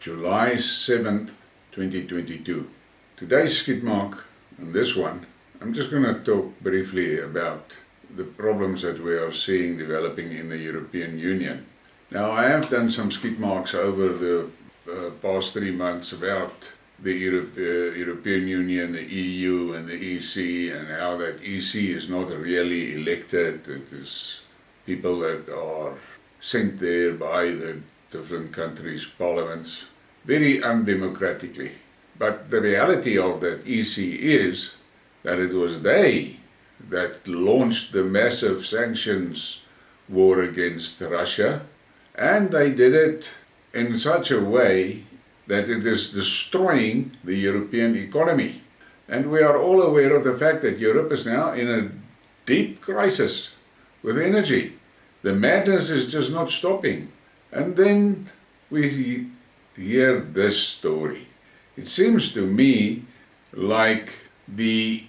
July 7th, 2022. Today's Skidmark, and this one, I'm just going to talk briefly about the problems that we are seeing developing in the European Union. Now, I have done some Skidmarks over the past 3 months about the European Union, the EU and the EC, and how that EC is not really elected. It is people that are sent there by the different countries' parliaments, very undemocratically. But the reality of that EC is that it was they that launched the massive sanctions war against Russia, and they did it in such a way that it is destroying the European economy. And we are all aware of the fact that Europe is now in a deep crisis with energy. The madness is just not stopping. And then we hear this story. It seems to me like the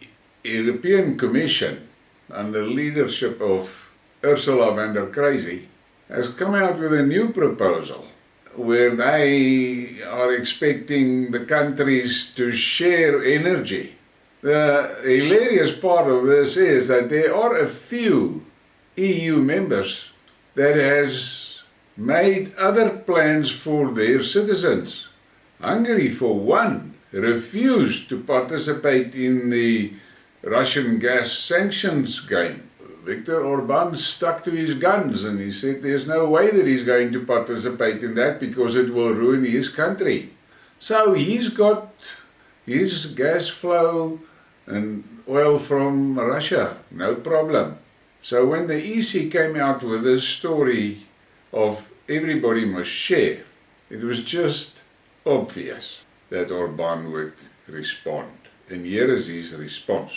European Commission, under the leadership of Ursula von der Leyen, has come out with a new proposal where they are expecting the countries to share energy. The hilarious part of this is that there are a few EU members that has made other plans for their citizens. Hungary, for one, refused to participate in the Russian gas sanctions game. Viktor Orban stuck to his guns and he said there's no way that he's going to participate in that because it will ruin his country. So he's got his gas flow and oil from Russia, no problem. So when the EC came out with this story of everybody must share, it was just obvious that Orban would respond. And here is his response.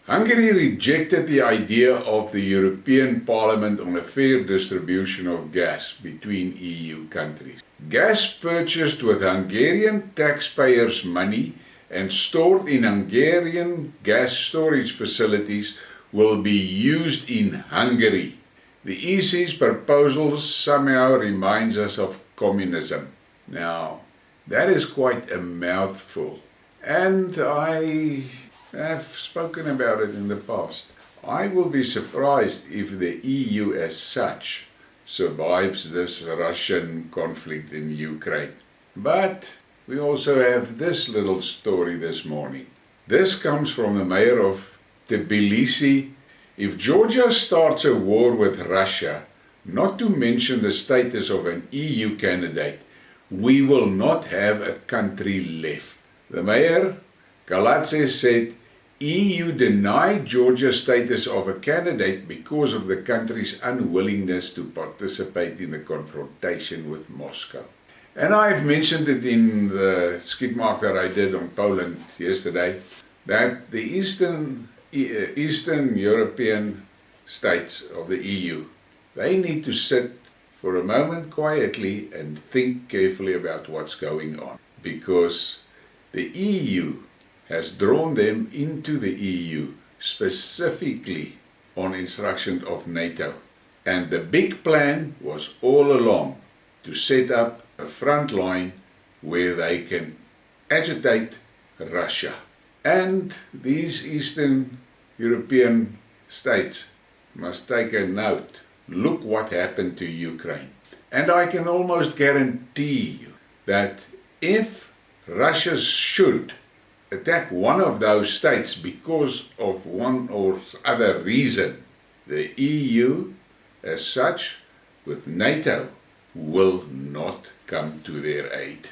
Hungary rejected the idea of the European Parliament on a fair distribution of gas between EU countries. Gas purchased with Hungarian taxpayers' money and stored in Hungarian gas storage facilities will be used in Hungary. The EC's proposal somehow reminds us of communism. Now, that is quite a mouthful, and I have spoken about it in the past. I will be surprised if the EU as such survives this Russian conflict in Ukraine. But we also have this little story this morning. This comes from the mayor of Tbilisi. If Georgia starts a war with Russia, not to mention the status of an EU candidate, we will not have a country left. The mayor, Galadze, said EU denied Georgia's status of a candidate because of the country's unwillingness to participate in the confrontation with Moscow. And I've mentioned it in the Skidmark that I did on Poland yesterday, that the Eastern European states of the EU, they need to sit for a moment quietly and think carefully about what's going on, because the EU has drawn them into the EU specifically on instruction of NATO. And the big plan was all along to set up a front line where they can agitate Russia. And these Eastern European states must take a note. Look what happened to Ukraine. And I can almost guarantee you that if Russia should attack one of those states because of one or other reason, the EU as such with NATO will not come to their aid.